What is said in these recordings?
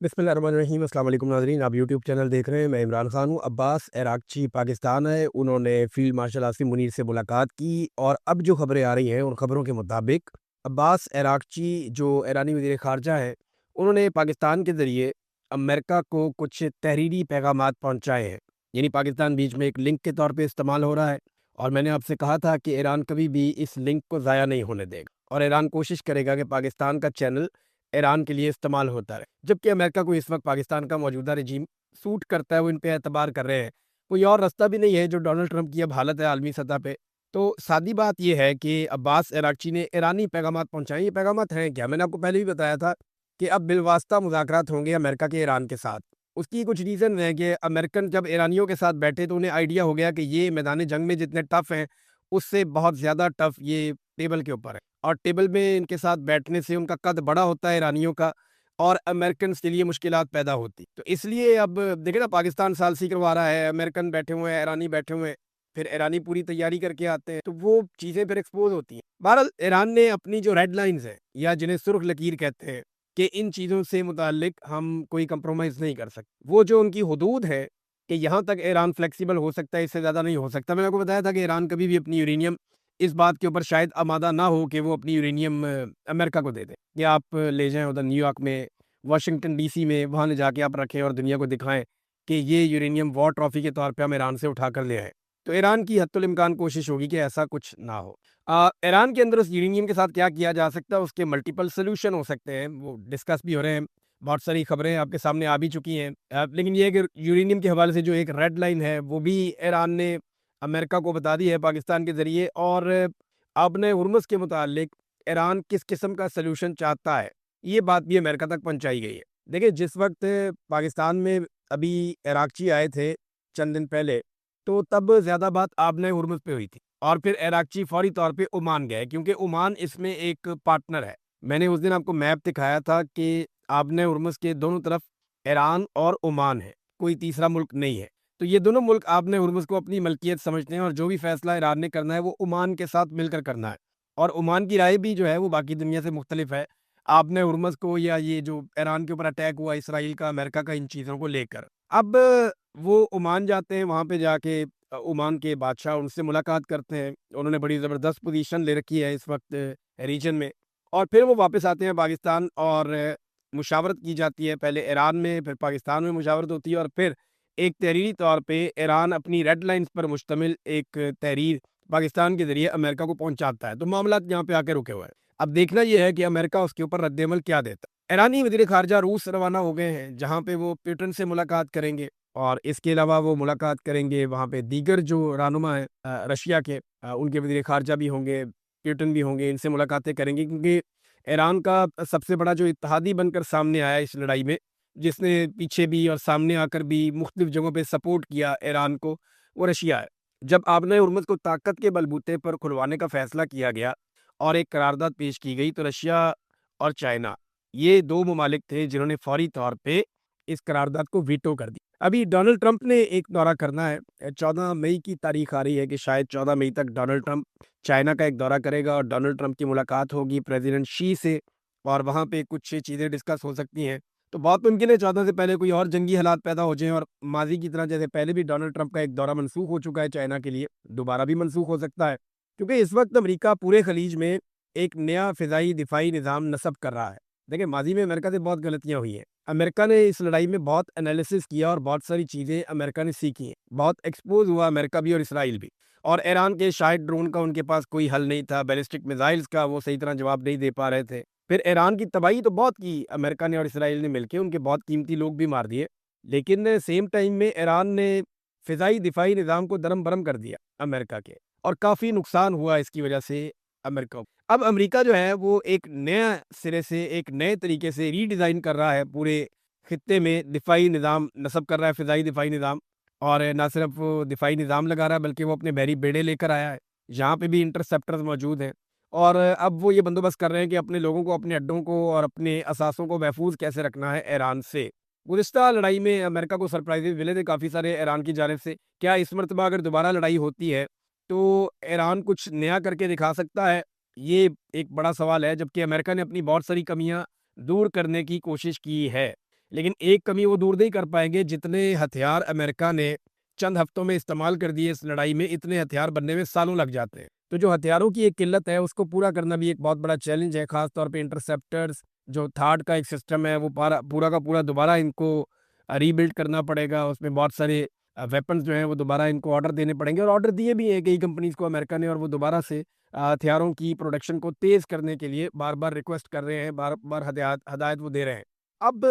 बिस्मिल्लाहिर्रहमानिर्रहीम। अस्सलाम वालेकुम नाज़रीन, आप यूट्यूब चैनल देख रहे हैं। मैं इमरान खान हूँ। अब्बास अरागची पाकिस्तान है, उन्होंने फ़ील्ड मार्शल आसिम मुनीर से मुलाकात की और अब जो खबरें आ रही हैं, उन खबरों के मुताबिक अब्बास अरागची जो ईरानी वज़ीर ख़ारजा हैं, उन्होंने पाकिस्तान के ज़रिए अमेरिका को कुछ तहरीरी पैगामात पहुँचाए हैं। यानी पाकिस्तान बीच में एक लिंक के तौर पे इस्तेमाल हो रहा है और मैंने आपसे कहा था कि ईरान कभी भी इस लिंक को ज़ाया नहीं होने देगा और ईरान कोशिश करेगा कि पाकिस्तान का चैनल ईरान के लिए इस्तेमाल होता रहे। जबकि अमेरिका को इस वक़्त पाकिस्तान का मौजूदा रेजीम सूट करता है, वो इन पे एतबार कर रहे हैं। कोई और रास्ता भी नहीं है, जो डोनाल्ड ट्रंप की अब हालत है आलमी सतह पे। तो सादी बात ये है कि अब्बास अरागची ने ईरानी पैगामात पहुँचाए। ये पैगामात हैं क्या? मैंने आपको पहले भी बताया था कि अब बिलवास्ता मुज़ाकरात होंगे अमेरिका के ईरान के साथ। उसकी कुछ रीज़न है कि अमेरिकन जब ईरानियों के साथ बैठे तो उन्हें आइडिया हो गया कि ये मैदान जंग में जितने टफ़ हैं, उससे बहुत ज़्यादा टफ़ ये टेबल के ऊपर है। और टेबल में इनके साथ बैठने से उनका कद बड़ा होता है ईरानियों का और अमेरिकन्स के लिए मुश्किलात पैदा होती। तो इसलिए अब देखिए ना, पाकिस्तान सालसी करवा रहा है, अमेरिकन बैठे हुए हैं, ईरानी बैठे हुए हैं, फिर ईरानी पूरी तैयारी करके आते हैं, तो वो चीज़ें फिर एक्सपोज़ होती हैं। बहरहाल ईरान ने अपनी जो रेड लाइन्स हैं या जिन्हें सुर्ख़ लकीर कहते हैं कि इन चीज़ों से मुताल्लिक हम कोई कंप्रोमाइज़ नहीं कर सकते। वो जो उनकी हुदूद है कि यहाँ तक ईरान फ्लेक्सिबल हो सकता है, इससे ज़्यादा नहीं हो सकता। मैंने आपको बताया था कि ईरान कभी भी अपनी यूरेनियम इस बात के ऊपर शायद आमादा ना हो कि वो अपनी यूरेनियम अमेरिका को दे दें कि आप ले जाएँ उधर न्यूयॉर्क में, वाशिंगटन डीसी में, वहाँ ले जाके आप रखें और दुनिया को दिखाएँ कि ये यूरेनियम वॉर ट्रॉफ़ी के तौर पे हम ईरान से उठा कर ले आए। तो ईरान की हत्तुल इम्कान कोशिश होगी कि ऐसा कुछ ना हो। ईरान के अंदर उस यूरेनियम के साथ क्या किया जा सकता है, उसके मल्टीपल सॉल्यूशन हो सकते हैं, वो डिस्कस भी हो रहे हैं। बहुत सारी खबरें आपके सामने आ भी चुकी हैं। लेकिन ये है कि यूरेनियम के हवाले से जो एक रेड लाइन है, वो भी ईरान ने अमेरिका को बता दी है पाकिस्तान के ज़रिए। और आपने हुर्मुज़ के मुतालिक ईरान किस किस्म का सॉल्यूशन चाहता है, ये बात भी अमेरिका तक पहुँचाई गई है। देखिए, जिस वक़्त पाकिस्तान में अभी इराक़ची आए थे चंद दिन पहले, तो तब ज़्यादा बात आबने हुर्मुज़ पे हुई थी और फिर इराक़ची फ़ौरी तौर पे ओमान गए क्योंकि ओमान इसमें एक पार्टनर है। मैंने उस दिन आपको मैप दिखाया था कि आबने हुर्मुज़ के दोनों तरफ ईरान और ओमान है, कोई तीसरा मुल्क नहीं है। तो ये दोनों मुल्क आबने हुर्मुज़ को अपनी मलकियत समझते हैं और जो भी फ़ैसला ईरान ने करना है, वो ओमान के साथ मिलकर करना है। और ओमान की राय भी जो है, वो बाकी दुनिया से मुख्तलिफ है, आबने हुर्मुज़ को या ये जो ईरान के ऊपर अटैक हुआ इसराइल का, अमेरिका का, इन चीज़ों को लेकर। अब वो ओमान जाते हैं, वहाँ पे जाके ओमान के बादशाह उनसे मुलाकात करते हैं। उन्होंने बड़ी ज़बरदस्त पोज़ीशन ले रखी है इस वक़्त रीजन में और फिर वो वापस आते हैं पाकिस्तान और मुशावरत की जाती है, पहले ईरान में, फिर पाकिस्तान में मुशावरत होती है और फिर एक तहरीरी तौर पे ईरान अपनी रेड लाइन्स पर मुश्तमिल एक तहरीर पाकिस्तान के ज़रिए अमेरिका को पहुँचाता है। तो मामलात यहाँ पे आके रुके हुए हैं। अब देखना ये है कि अमेरिका उसके ऊपर रद्द-ए-अमल क्या देता है। ईरानी वज़ीर ख़ारजा रूस रवाना हो गए हैं, जहाँ पे वो पुतिन से मुलाकात करेंगे और इसके अलावा वो मुलाकात करेंगे वहाँ पे दीगर जो रहनुमा हैं रशिया के, उनके वज़ीर ख़ारजा भी होंगे, पुतिन भी होंगे, इनसे मुलाकातें करेंगे क्योंकि ईरान का सबसे बड़ा जो इत्तेहादी बनकर सामने आया इस लड़ाई में, जिसने पीछे भी और सामने आकर भी मुख्तलिफ जगहों पे सपोर्ट किया ईरान को, वो रशिया है। जब आबने हुर्मुज़ को ताकत के बलबूते पर खुलवाने का फ़ैसला किया गया और एक करारदाद पेश की गई, तो रशिया और चाइना, ये 2 ममालिक थे जिन्होंने फ़ौरी तौर पे इस करारदाद को वीटो कर दिया। अभी डोनाल्ड ट्रंप ने एक दौरा करना है। 14 मई की तारीख आ रही है कि शायद 14 मई तक डोनाल्ड ट्रंप चाइना का एक दौरा करेगा और डोनाल्ड ट्रंप की मुलाकात होगी प्रेज़िडेंट शी से और वहाँ पे कुछ चीज़ें डिस्कस हो सकती हैं। तो बहुत मुमकिन है 14 से पहले कोई और जंगी हालात पैदा हो जाएँ और माज़ी की तरह, जैसे पहले भी डोनाल्ड ट्रंप का एक दौरा मनसूख हो चुका है चाइना के लिए, दोबारा भी मनसूख हो सकता है। क्योंकि इस वक़्त अमेरिका पूरे ख़लीज में एक नया फ़िज़ाई दिफ़ाई निज़ाम नस्ब कर रहा है। देखिए, माज़ी में अमेरिका से बहुत गलतियाँ हुई हैं। अमेरिका ने इस लड़ाई में बहुत एनालिसिस किया और बहुत सारी चीज़ें अमेरिका ने सीखी हैं। बहुत एक्सपोज़ हुआ अमेरिका भी और इसराइल भी। और ईरान के शाहिद ड्रोन का उनके पास कोई हल नहीं था, बैलिस्टिक मिसाइल्स का वो सही तरह जवाब नहीं दे पा रहे थे। फिर ईरान की तबाही तो बहुत की अमेरिका ने और इसराइल ने मिलके, उनके बहुत कीमती लोग भी मार दिए। लेकिन सेम टाइम में ईरान ने फ़िज़ाई दिफ़ाई निज़ाम को दरम-बरम कर दिया अमेरिका के और काफ़ी नुकसान हुआ इसकी वजह से अमेरिका को। अब अमेरिका जो है वो एक नया सिरे से, एक नए तरीके से रीडिज़ाइन कर रहा है, पूरे खित्ते में दिफ़ाई निज़ाम नस्ब कर रहा है, फ़िज़ाई दिफ़ाई निज़ाम। और ना सिर्फ वो दिफ़ाई निज़ाम लगा रहा है, बल्कि वो अपने बहरी बेड़े लेकर आया है, जहाँ पे भी इंटरसेप्टर्स मौजूद हैं। और अब वो ये बंदोबस्त कर रहे हैं कि अपने लोगों को, अपने अड्डों को और अपने असासों को महफूज़ कैसे रखना है ईरान से। गुज़िश्ता लड़ाई में अमेरिका को सरप्राइज़ेज़ मिले थे काफ़ी सारे ईरान की जानिब से। क्या इस मर्तबा अगर दोबारा लड़ाई होती है, तो ईरान कुछ नया करके दिखा सकता है? ये एक बड़ा सवाल है, जबकि अमेरिका ने अपनी बहुत सारी कमियाँ दूर करने की कोशिश की है। लेकिन एक कमी वो दूर नहीं कर पाएंगे, जितने हथियार अमेरिका ने चंद हफ्तों में इस्तेमाल कर दिए इस लड़ाई में, इतने हथियार बनने में सालों लग जाते हैं। तो जो हथियारों की एक किल्लत है, उसको पूरा करना भी एक बहुत बड़ा चैलेंज है, खास तौर पे इंटरसेप्टर्स, जो थार्ड का एक सिस्टम है, वो पूरा का पूरा दोबारा इनको रीबिल्ड करना पड़ेगा। उसमें बहुत सारे वेपन्स जो हैं वो दोबारा इनको ऑर्डर देने पड़ेंगे, और ऑर्डर दिए भी हैं कई कंपनीज़ को अमेरिका ने, और वो दोबारा से हथियारों की प्रोडक्शन को तेज़ करने के लिए बार-बार रिक्वेस्ट कर रहे हैं, बार-बार हदायत वो दे रहे हैं। अब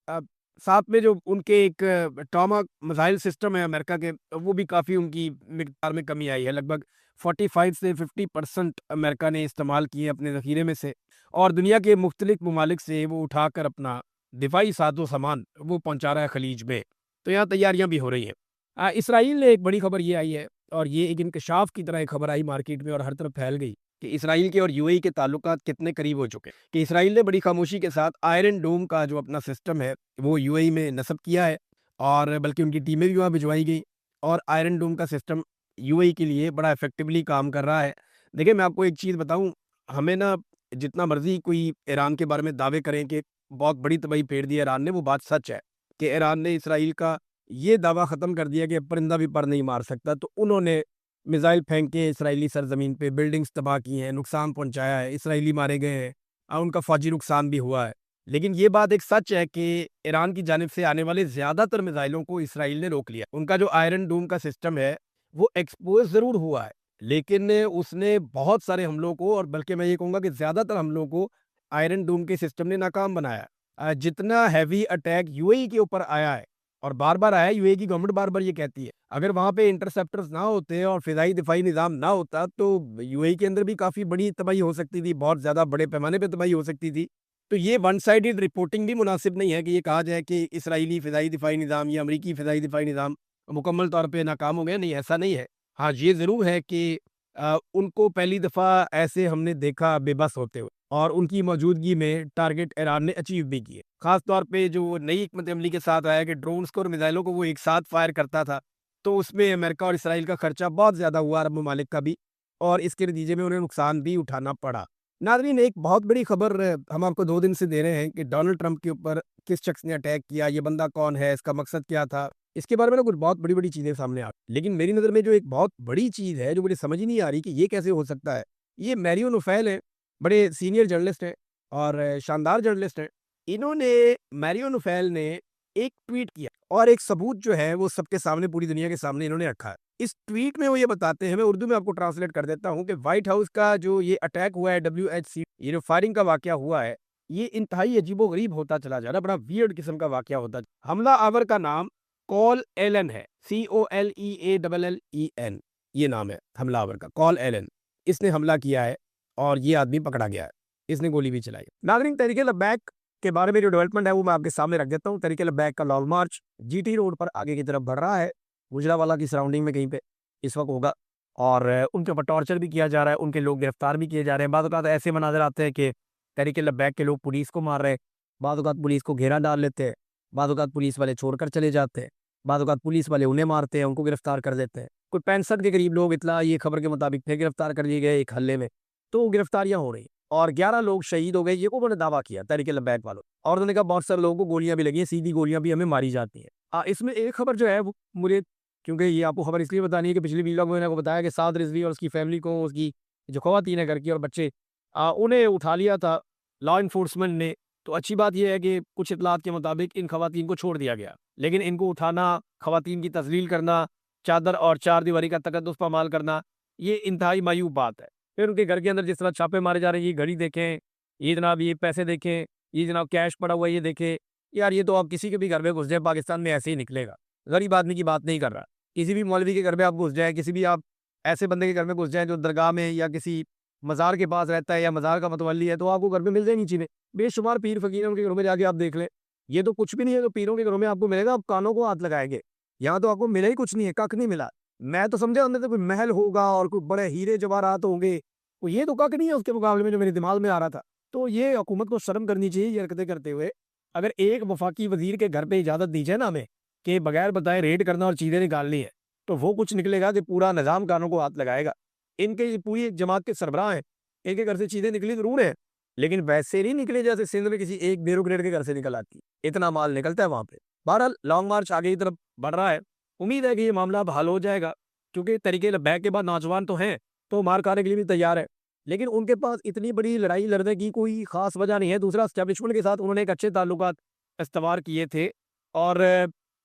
अ, साथ में जो उनके एक टॉमाहॉक मिसाइल सिस्टम है अमेरिका के, वो भी काफ़ी उनकी मिकदार में कमी आई है। लगभग 45 से 50% अमेरिका ने इस्तेमाल किए अपने ज़ख़ीरे में से, और दुनिया के मुख्तलिफ ममालिक से वो उठाकर अपना दिफ़ाई साज़ो-सामान वो पहुँचा रहा है ख़लीज में। तो यहाँ तैयारियाँ भी हो रही हैं। इसराइल ने एक बड़ी खबर ये आई है, और ये एक इंकशाफ की तरह एक खबर आई मार्केट में और हर तरफ फैल गई, कि इसराइल के और यूएई के ताल्लुकात कितने करीब हो चुके हैं। कि इसराइल ने बड़ी खामोशी के साथ आयरन डोम का जो अपना सिस्टम है, वो यूएई में नस्ब किया है, और बल्कि उनकी टीमें भी वहाँ भिजवाई गई, और आयरन डोम का सिस्टम यूएई के लिए बड़ा इफ़ेक्टिवली काम कर रहा है। देखिए, मैं आपको एक चीज़ बताऊँ, हमें ना जितना मर्ज़ी कोई ईरान के बारे में दावे करें कि बहुत बड़ी तबाही फेर दी है ईरान ने, वो बात सच है कि ईरान ने इसराइल का ये दावा ख़त्म कर दिया कि परिंदा भी पर नहीं मार सकता। तो उन्होंने मिसाइल फेंक के इसराइली सरज़मीन पे बिल्डिंग्स तबाह की हैं, नुकसान पहुँचाया है, इसराइली मारे गए हैं, उनका फ़ौजी नुकसान भी हुआ है। लेकिन ये बात एक सच है कि ईरान की जानिब से आने वाले ज़्यादातर मिसाइलों को इसराइल ने रोक लिया। उनका जो आयरन डोम का सिस्टम है, वो एक्सपोज़ ज़रूर हुआ है, लेकिन उसने बहुत सारे हमलों को, और बल्कि मैं ये कहूँगा कि ज़्यादातर हमलों को आयरन डोम के सिस्टम ने नाकाम बनाया। जितना हेवी अटैक यूएई के ऊपर आया है, और बार-बार आया है, यूएई की गवर्नमेंट बार-बार ये कहती है, अगर वहाँ पे इंटरसेप्टर्स ना होते और फ़िज़ाई दिफ़ाई निज़ाम ना होता, तो यूएई के अंदर भी काफ़ी बड़ी तबाही हो सकती थी, बहुत ज़्यादा बड़े पैमाने पे तबाही हो सकती थी। तो ये वन साइडेड रिपोर्टिंग भी मुनासिब नहीं है कि ये कहा जाए कि इसराइली फ़िज़ाई दिफ़ाई निज़ाम या अमरीकी फ़िज़ाई दिफ़ाई निज़ाम मुकम्मल तौर पे नाकाम हो गया। नहीं, ऐसा नहीं है। हाँ, ये ज़रूर है कि उनको पहली दफ़ा ऐसे हमने देखा बेबस होते हुए, और उनकी मौजूदगी में टारगेट ईरान ने अचीव भी किए। ख़ास तौर पे जो नई हिकमत अमली के साथ आया कि ड्रोन्स को और मिसाइलों को वो एक साथ फायर करता था, तो उसमें अमेरिका और इसराइल का खर्चा बहुत ज़्यादा हुआ, अरब ममालिक का भी, और इसके नतीजे में उन्हें नुकसान भी उठाना पड़ा। नाज़रीन, एक बहुत बड़ी खबर हम आपको 2 दिन से दे रहे हैं कि डोनाल्ड ट्रंप के ऊपर किस शख्स ने अटैक किया, ये बंदा कौन है, इसका मकसद क्या था? इसके बारे में ना कुछ बहुत बड़ी-बड़ी चीज़ें सामने आ, लेकिन मेरी नज़र में जो एक बहुत बड़ी चीज़ है, जो मुझे समझ ही नहीं आ रही कि ये कैसे हो सकता है। ये मैरियो नोफेल हैं, बड़े सीनियर जर्नलिस्ट हैं, और शानदार जर्नलिस्ट हैं। इन्होंने मैरियो नोफेल ने एक ट्वीट किया, और एक सबूत जो है वो सबके सामने, पूरी दुनिया के सामने इन्होंने रखा है। इस ट्वीट में वो ये बताते हैं, मैं उर्दू में आपको ट्रांसलेट कर देता हूँ, कि व्हाइट हाउस का जो ये अटैक हुआ है, डब्ल्यूएचसी, ये जो फायरिंग का वाकया हुआ है, ये इंतहाई अजीबो-गरीब होता चला जा रहा है, बड़ा वियर्ड किस्म का वाकया होता। हमला आवर का नाम कॉल एलन है, COLEALLEN, ये नाम है हमलावर का, कॉल एलन। इसने हमला किया है, और ये आदमी पकड़ा गया है। इसने गोली भी चलाई है। नाज़रीन, तहरीक लब्बैक के बारे में जो डेवलपमेंट है, वो मैं आपके सामने रख देता हूँ। तहरीक लब्बैक का लॉन्ग मार्च जीटी रोड पर आगे की तरफ बढ़ रहा है। गुजरावाला की सराउंडिंग में कहीं पे इस वक्त होगा, और उनके ऊपर टॉर्चर भी किया जा रहा है, उनके लोग गिरफ्तार भी किए जा रहे हैं। बाज़ औक़ात ऐसे मनाज़र आते हैं कि तहरीक लब्बैक के लोग पुलिस को मार रहे हैं, बाज़ औक़ात पुलिस को घेरा डाल लेते हैं, बाज़ औक़ात पुलिस वाले छोड़कर चले जाते हैं, बाज़ औक़ात पुलिस वाले उन्हें मारते हैं, उनको गिरफ्तार कर देते हैं। कोई 65 के करीब लोग, इत्तला ये खबर के मुताबिक, थे गिरफ्तार कर लिए गए एक हल्ले में। तो गिरफ्तारियाँ हो रही हैं, और 11 लोग शहीद हो गए, ये उन्होंने दावा किया तहरीक लब्बैक वालों, और उन्होंने कहा बहुत सारे लोगों को गोलियाँ भी लगी हैं, सीधी गोलियाँ भी हमें मारी जाती हैं। इसमें एक खबर जो है वो मुझे, क्योंकि ये आपको खबर इसलिए बतानी है कि पिछली वीलॉग में मैंने आपको बताया कि साद रिज़वी और उसकी फैमिली को, उसकी जो ख़वातीन है घर की और बच्चे, उन्हें उठा लिया था लॉ एनफोर्समेंट ने। तो अच्छी बात ये है कि कुछ इत्तलात के मुताबिक इन ख़वातीन को छोड़ दिया गया, लेकिन इनको उठाना, ख़वातीन की तज़लील करना, चादर और चारदीवारी का तकद्दुस पामाल करना, ये इंतहाई मायूब बात है। फिर उनके घर के अंदर जिस तरह छापे मारे जा रहे हैं, ये घड़ी देखें, ये जनाब ये पैसे देखें, ये जनाब कैश पड़ा हुआ है, ये देखें। यार, ये तो आप किसी के भी घर में घुस जाए पाकिस्तान में ऐसे ही निकलेगा। गरीब आदमी की बात नहीं कर रहा। किसी भी मौलवी के घर में आप घुस जाएँ, किसी भी आप ऐसे बंदे के घर में घुस जाएँ जो दरगाह में या किसी मज़ार के पास रहता है, या मज़ार का मतवल्ली है, तो आपको घर में मिल जाएँगी चीज़ें। बेशुमार पीर फ़कीर हैं, उनके घरों में जाके आप देख लें। ये तो कुछ भी नहीं है जो पीरों के घरों में आपको मिलेगा, आप कानों को हाथ लगाएँगे। यहाँ तो आपको मिला ही कुछ नहीं है, कख नहीं मिला। मैं तो समझा अंदर से कोई महल होगा और कोई बड़े हीरे जवाहरात होंगे, तो ये तो कख नहीं है उसके मुकाबले में जो मेरे दिमाग में आ रहा था। तो ये हुकूमत को शर्म करनी चाहिए ये हरकतें करते हुए। अगर एक वफाकी वज़ीर के घर पे इजाज़त दी जाए ना हमें, कि बगैर बताए रेड करना और चीज़ें निकालनी है, तो वो कुछ निकलेगा कि पूरा निज़ाम कानों को हाथ लगाएगा। इनके ये पूरी एक जमात के सरबराह हैं, इनके घर से चीज़ें निकली ज़रूर हैं, लेकिन वैसे नहीं निकले जैसे सिंध में किसी एक ब्यूरोक्रेट के घर से निकल आती है। इतना माल निकलता है वहां पे। बहरहाल लॉन्ग मार्च आगे की तरफ बढ़ रहा है। उम्मीद है कि ये मामला अब हल हो जाएगा, क्योंकि तरीके लबैक के बाद नौजवान तो हैं, तो मार खाने के लिए भी तैयार है, लेकिन उनके पास इतनी बड़ी लड़ाई लड़ने की कोई खास वजह नहीं है। दूसरा, एस्टेब्लिशमेंट के साथ उन्होंने एक अच्छे ताल्लुकात इस्तवार किए थे, और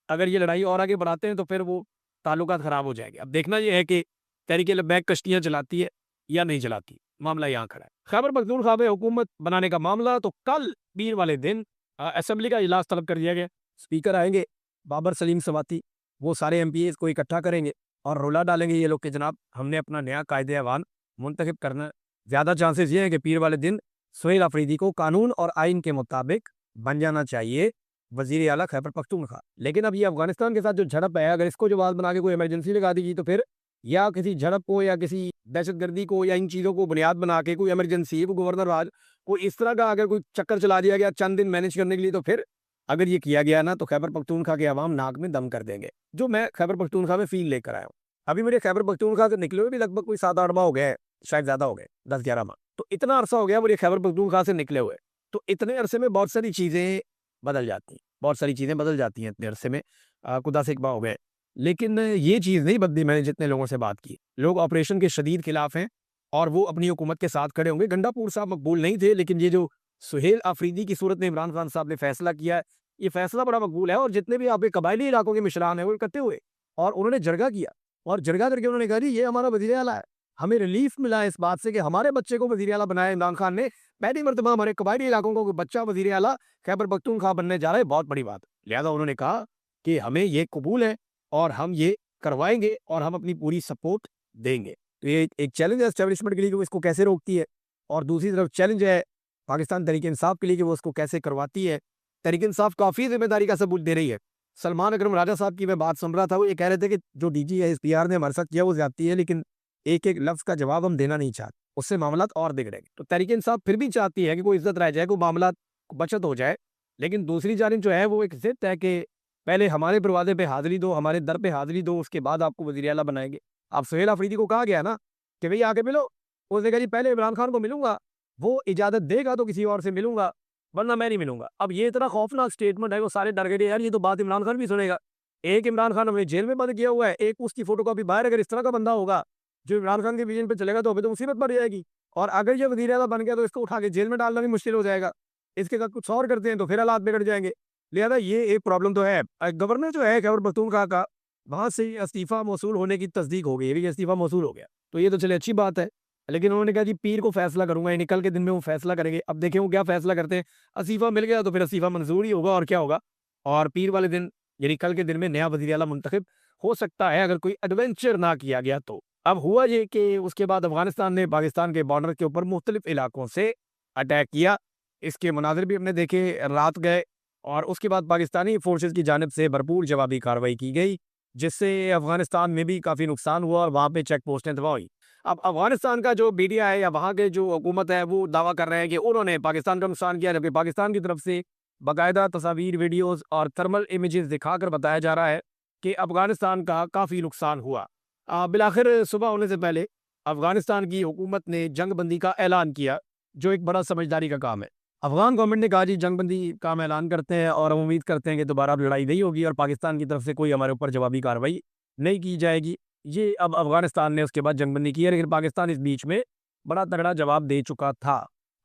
अगर ये लड़ाई और आगे बढ़ाते हैं तो फिर वो ताल्लुकात खराब हो जाएंगे। अब देखना ये है कि तहरीक लबैक कश्तियाँ चलाती है या नहीं चलाती। मामला यहाँ खड़ा है। खैबर पख्तूनख्वा में हुकूमत बनाने का मामला, तो कल पीर वाले दिन असेंबली का इजलास तलब कर दिया गया। स्पीकर आएंगे बाबर सलीम सवाती, वो सारे एमपीएस को इकट्ठा करेंगे और रोला डालेंगे ये लोग कि जनाब हमने अपना नया कायदे अवान मुंतखब करना है। ज़्यादा चांसेस ये हैं कि पीर वाले दिन सुहेल अफरीदी को कानून और आइन के मुताबिक बन जाना चाहिए वजीर आला खैबर पख्तूनख्वा। लेकिन अब ये अफगानिस्तान के साथ जो झड़प है, अगर इसको जवाब बना के कोई इमरजेंसी लगा दी तो फिर या किसी झड़प को या किसी दहशतगर्दी को या इन चीज़ों को बुनियाद बना के कोई इमरजेंसी, वो गवर्नर राज, कोई इस तरह का अगर कोई चक्कर चला दिया गया चंद दिन मैनेज करने के लिए, तो फिर अगर ये किया गया ना, तो खैबर पख्तूनख्वा के अवाम नाक में दम कर देंगे, जो मैं खैबर पख्तूनख्वा में फील लेकर आया हूँ। अभी मेरे खैबर पख्तूनख्वा से निकले हुए भी लगभग कोई 7-8 माह हो गए, शायद ज़्यादा हो गए, 10-11 माह। तो इतना अरसा हो गया मुझे खैबर पख्तूनख्वा से निकले हुए। तो इतने अरसे में बहुत सारी चीज़ें बदल जाती हैं, बहुत सारी चीज़ें बदल जाती हैं इतने अरसे में। खुदा से एक माह हो गए, लेकिन ये चीज़ नहीं बदली। मैंने जितने लोगों से बात की, लोग ऑपरेशन के शदीद खिलाफ हैं और वो अपनी हुकूमत के साथ खड़े होंगे। गंडापुर साहब मकबूल नहीं थे, लेकिन ये जो सुहेल अफरीदी की सूरत में इमरान खान साहब ने फैसला किया है, ये फैसला बड़ा मकबूल है। और जितने भी आपके कबायली इलाकों के मिशरान हैं वो इकट्ठे हुए और उन्होंने जरगा किया, और जरगा करके उन्होंने कहा जी ये हमारा वज़ीर आला है, हमें रिलीफ मिला है इस बात से कि हमारे बच्चे को वज़ीर आला बनाया इमरान खान ने। पहली मरतबा हमारे कबायली इलाकों को कोई बच्चा वज़ीर आला खैबर पख्तूनख्वा बनने जा रहा है, बहुत बड़ी बात है। लिहाजा उन्होंने कहा कि हमें ये कबूल है और हम ये करवाएंगे और हम अपनी पूरी सपोर्ट देंगे। तो ये एक चैलेंज है एस्टेब्लिशमेंट के लिए कि वो इसको कैसे रोकती है, और दूसरी तरफ चैलेंज है पाकिस्तान तहरीक इंसाफ के लिए कि वो उसको कैसे करवाती है। तहरीक इंसाफ काफ़ी जिम्मेदारी का सबूत दे रही है। सलमान अकरम राजा साहब की मैं बात सुन रहा था, वो ये कह रहे थे कि जो डीजी है एसपीआर ने हमारे साथ किया वो ज्यादती है, लेकिन एक एक लफ्ज़ का जवाब हम देना नहीं चाहते, उससे मामला और बिगड़ेंगे। तो तहरीक इंसाफ फिर भी चाहती है कि कोई इज्जत रह जाए, कोई मामला बचत हो जाए, लेकिन दूसरी जानिब जो है वो एक जिद है कि पहले हमारे दरवाजे पे हाजिरी दो, हमारे दर पे हाजिरी दो, उसके बाद आपको वज़ीर आला बनाएंगे। अब सुहेल अफरीदी को कहा गया ना कि भई आके मिलो, उसने कहा जी पहले इमरान खान को मिलूंगा, वो इजाज़त देगा तो किसी और से मिलूंगा, वरना मैं नहीं मिलूंगा। अब ये इतना खौफनाक स्टेटमेंट है, वो सारे डर गए यार ये तो बात इमरान खान भी सुनेगा। एक इमरान खान हमें जेल में बंद किया हुआ है, एक उसकी फोटोकॉपी बाहर, अगर इस तरह का बंदा होगा जो इमरान खान के विजन पे चलेगा तो अभी तो मुसीबत बढ़ जाएगी। और अगर ये वज़ीर आला बन गया तो इसको उठा के जेल में डालना भी मुश्किल हो जाएगा। इसके साथ कुछ और करते हैं तो फिर हालात बिगड़ जाएंगे। लिहाजा ये एक प्रॉब्लम तो है। गवर्नर जो है खैबर पख्तूनख्वा का, वहाँ से इस्तीफ़ा मौसूल होने की तस्दीक हो गई है, इस्तीफ़ा मौसूल हो गया, तो ये तो चले अच्छी बात है। लेकिन उन्होंने कहा जी पीर को फैसला करूंगा, यानी कल के दिन में वो फैसला करेंगे। अब देखें वो क्या फैसला करते हैं। इस्तीफ़ा मिल गया तो फिर इस्तीफ़ा मंजूर ही होगा, और क्या होगा। और पीर वाले दिन यानी कल के दिन में नया वज़ीर आला मुंतखब हो सकता है, अगर कोई एडवेंचर ना किया गया तो। अब हुआ ये कि उसके बाद अफगानिस्तान ने पाकिस्तान के बॉर्डर के ऊपर मुख्तलिफ इलाकों से अटैक किया। इसके मनाजिर भी हमने देखे, रात गए, और उसके बाद पाकिस्तानी फोर्सेस की जानिब से भरपूर जवाबी कार्रवाई की गई, जिससे अफगानिस्तान में भी काफ़ी नुकसान हुआ और वहाँ पे चेक पोस्टें तबाह हुई। अब अफगानिस्तान का जो मीडिया है या वहाँ के जो हुकूमत है वो दावा कर रहे हैं कि उन्होंने पाकिस्तान का नुकसान किया, जबकि पाकिस्तान की तरफ से बाकायदा तस्वीर, वीडियोज़ और थर्मल इमेजेस दिखाकर बताया जा रहा है कि अफगानिस्तान का काफ़ी नुकसान हुआ। बिलाखिर सुबह होने से पहले अफगानिस्तान की हुकूमत ने जंगबंदी का ऐलान किया, जो एक बड़ा समझदारी का काम है। अफगान गवर्नमेंट ने कहा जी जंगबंदी का हम ऐलान करते हैं और हम उम्मीद करते हैं कि दोबारा अब लड़ाई नहीं होगी और पाकिस्तान की तरफ से कोई हमारे ऊपर जवाबी कार्रवाई नहीं की जाएगी। ये अब अफगानिस्तान ने उसके बाद जंगबंदी की है, लेकिन पाकिस्तान इस बीच में बड़ा तगड़ा जवाब दे चुका था।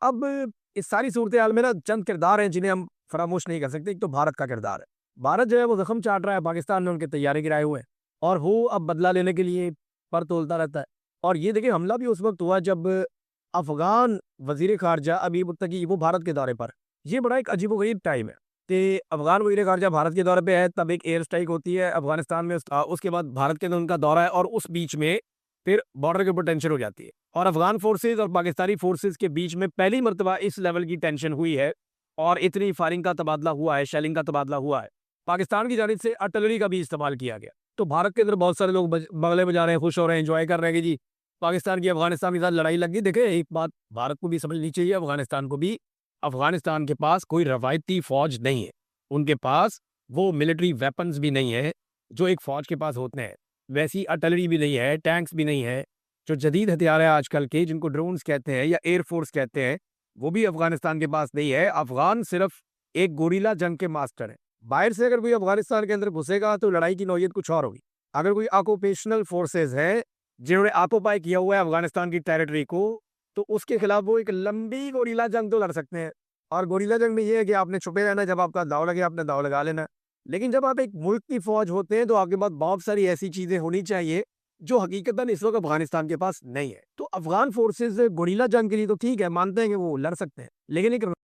अब इस सारी सूरत हाल में ना चंद किरदार हैं जिन्हें हम फरामोश नहीं कर सकते। एक तो भारत का किरदार है। भारत जो है वो जख्म चाट रहा है, पाकिस्तान ने उनके तैयारे गिराए हुए हैं और वो अब बदला लेने के लिए पर तोलता रहता है। और ये देखिए हमला भी उस वक्त हुआ जब अफगान वजीर खारजा अबी मुत्तकी वो भारत के दौरे पर। ये बड़ा एक अजीबोगरीब टाइम है कि अफगान वजीर खारजा भारत के दौरे पे है, तब एक एयर स्ट्राइक होती है अफगानिस्तान में, उसके बाद भारत के अंदर उनका दौरा है और उस बीच में फिर बॉर्डर के ऊपर टेंशन हो जाती है। और अफगान फोर्सेज और पाकिस्तानी फोर्सेज के बीच में पहली मरतबा इस लेवल की टेंशन हुई है और इतनी फायरिंग का तबादला हुआ है, शेलिंग का तबादला हुआ है। पाकिस्तान की जानिब से आर्टिलरी का भी इस्तेमाल किया गया। तो भारत के अंदर बहुत सारे लोग बगले बजा रहे हैं, खुश हो रहे हैं, एंजॉय कर रहे हैं कि जी पाकिस्तान की अफगानिस्तान के साथ लड़ाई लग गई। देखे एक बात भारत को भी समझनी चाहिए, अफगानिस्तान को भी, अफगानिस्तान के पास कोई रवायती फौज नहीं है, उनके पास वो मिलिट्री वेपन्स भी नहीं है जो एक फौज के पास होते हैं, वैसी आर्टिलरी भी नहीं है, टैंक्स भी नहीं है। जो जदीद हथियार है आजकल के, जिनको ड्रोन्स कहते हैं या एयरफोर्स कहते हैं, वो भी अफगानिस्तान के पास नहीं है। अफगान सिर्फ एक गोरिल्ला जंग के मास्टर हैं। बाहर से अगर कोई अफगानिस्तान के अंदर घुसेगा तो लड़ाई की नौयत कुछ और होगी। अगर कोई ऑक्यूपेशनल फोर्सेस है जिन्होंने ऑक्यूपाई किया हुआ है अफगानिस्तान की टेरिटरी को, तो उसके खिलाफ वो एक लंबी गोरिल्ला जंग तो लड़ सकते हैं। और गोरिल्ला जंग में ये है कि आपने छुपे रहना है, जब आपका दाव लगे आपने दाव लगा लेना है। लेकिन जब आप एक मुल्क की फौज होते हैं तो आपके पास बहुत सारी ऐसी चीजें होनी चाहिए जो हकीकतन इस वक्त अफगानिस्तान के पास नहीं है। तो अफगान फोर्सेस गोरिल्ला जंग के लिए तो ठीक है, मानते हैं कि वो लड़ सकते हैं, लेकिन एक